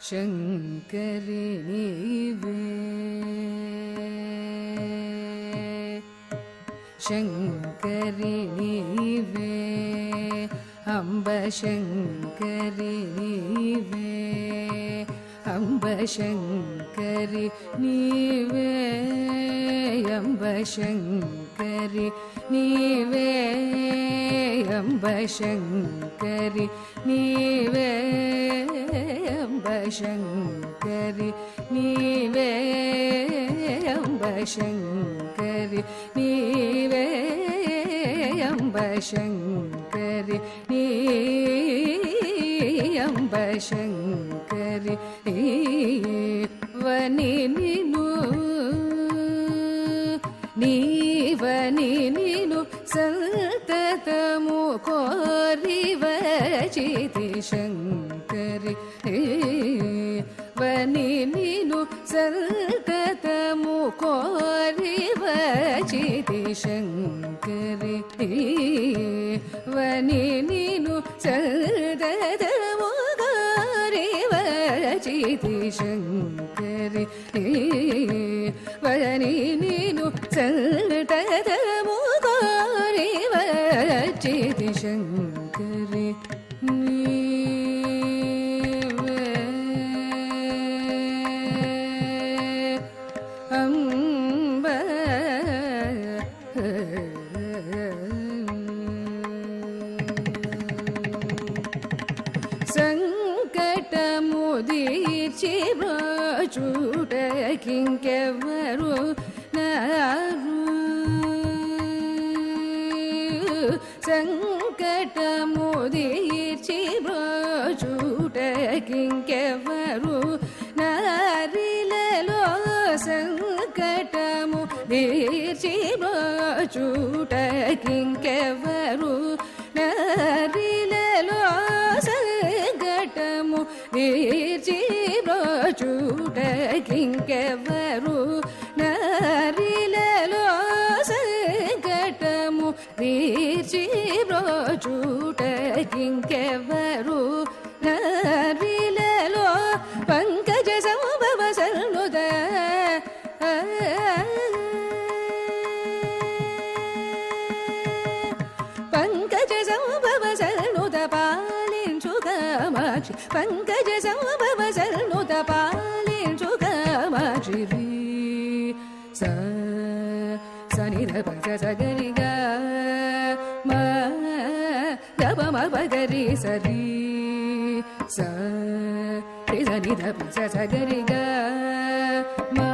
ಶಂಕರಿ ನೀವೇ ಶಂಕರಿ ನೀವೇ ಅಂಬ ಶಂಕರಿ ನೀವೇ ಅಂಬ ಶಂಕರಿ ನೀವೇ ಅಂಬ ಶಂಕರಿ ನೀವೇ ಅಂಬ ಶಂಕರಿ ನೀವೇ ಅಂಬ ಶಂಕರಿ ನೀವೇ ಅಂಬ ಶಂಕರಿ ನೀವೇ ಅಂಬ ಶಂಕರಿ ಅಂಬ ಶಂಕರಿ ವನಿ ನೀನು ನೀವನಿ ನೀನು ಸಂತತಮು ಕೋರಿವ ಚಿತಿ ಶಂಕರಿ ವನಿ ನೀನು ಸಂತತಮು ಕೋರಿವ ಚಿತಿ ಶಂಕರಿ ವನಿ ನೀನು ಸಂತತಮು ಕೋರಿವ ಚಿತಿ ಶಂಕರಿ ವನಿ ನೀನು ಸಂತತಮು ಕೋರಿವ ಚಿತಿ ಶಂಕರಿ ಅಂಬ ಸಂಕಟಮುದೀರ್ಚಿ ಬ್ರೋಚೂಟ ಕಿಂಕೆವರು ನಾರು ಸಂಕಟಮುದೀರ್ಚಿ ಬ್ರೋಚೂಟ ಕಿಂಕೆವರು ನಾರಿలలో ಸಂಕಟಮುದೀರ್ಚಿ ಬ್ರೋಚೂಟ ಕಿಂಕೆವರು ನಾರಿలలో ಸಂಕಟಮುದೀರ್ಚಿ ಬ್ರೋಚೂಟ కింకెవరు నారిలలో సంకటము తీర్చి బ్రోచూట కింకెవరు నారిలలో పంకజ సంభవ సన్నుద పంకజ సంభవ సన్నుద పాలించు కామాక్షి పంకజ సంభవ సన్నుద పాలించు కామాక్షి సని ధప సగరి గా మా ధప మ పగరి సరి సని ధప సగరి గా మా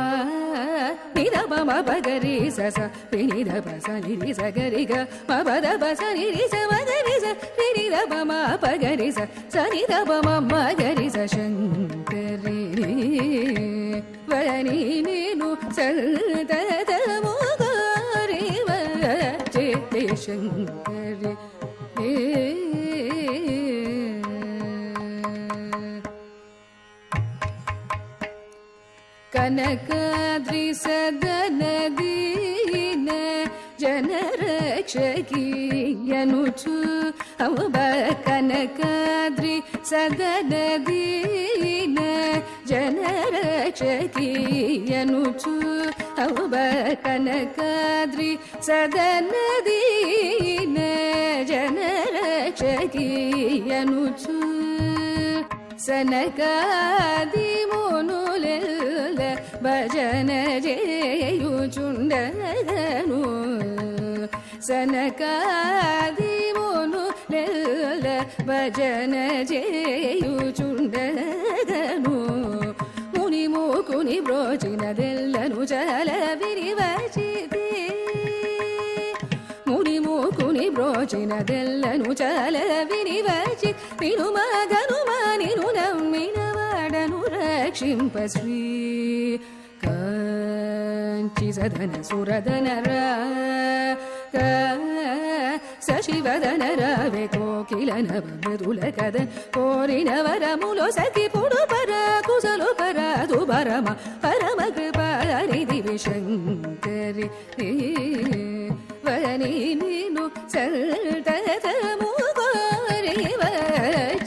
ని ధప మ పగరి స ని ధప సని రి సగరి గా మ పద ప సని రి స మగరి స ని ధప మ పగరి స సని ధప మ మగరి స శంకరి వని నీను సంతతము కోరివ చితి శంకరి కనకాద్రి సదన దీన ಜನರಕ್ಷಕಿಯನುಚು ಅಂಬ ಕನಕಾದ್ರಿ ಸದನ ದೀನ ಜನರಕ್ಷಕಿಯನುಚು ಅಂಬ ಕನಕಾದ್ರಿ ಸದನ ದೀನ ಜನರಕ್ಷಕಿಯನುಚು ಸನಕಾದಿ ಮುನುಲೆಲ್ಲ ಭಜನ ಜೇಯುಚುಂಡನು ಸನಕಾದಿ ಮುನುಲೆಲ್ಲ ಭಜನ ಜೇಯುಚುಂಡನು ಮುನಿ ಮೂಕುನಿ ಬ್ರೋಚಿನದೆಲ್ಲನು ಚಲ ವಿರಿವಚಿತಿ ಮುನಿ ಮೂಕುನಿ ಬ್ರೋಚಿನದೆಲ್ಲನು ಚಲ ವಿರಿವಚಿ ನಿನು ಮಗನು ಮಾನಿನು ನಮ್ಮಿನವಾಡನು ರಕ್ಷಿಂಪ ಶ್ರೀ ಕಾಂಚಿ ಸದನ ಸುರದನರ ಸಶಿವದನ ರವೆ ಕೋಕಿಲನ ಮೃದುಲ ಕದ ಕೋರಿನ ವರಮುಲೋ ಸಖಿ ಪುಡು ಪರ ಕುಸಲು ಪರ ದು ಪರಮ ಪರಮ ಕೃಪಾರಿ ದಿವಿ ಶಂಕರಿ ವನಿ ನೀನು ಸಂತತಮು ಕೋರಿವ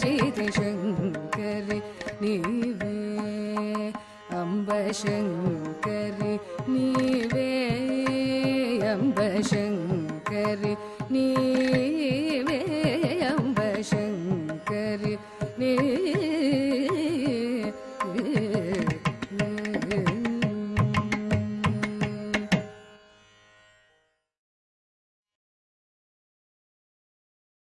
ಚಿತಿ ಶಂಕರಿ ನೀವೇ अम्बशङ्करि नीवे अम्बशङ्करि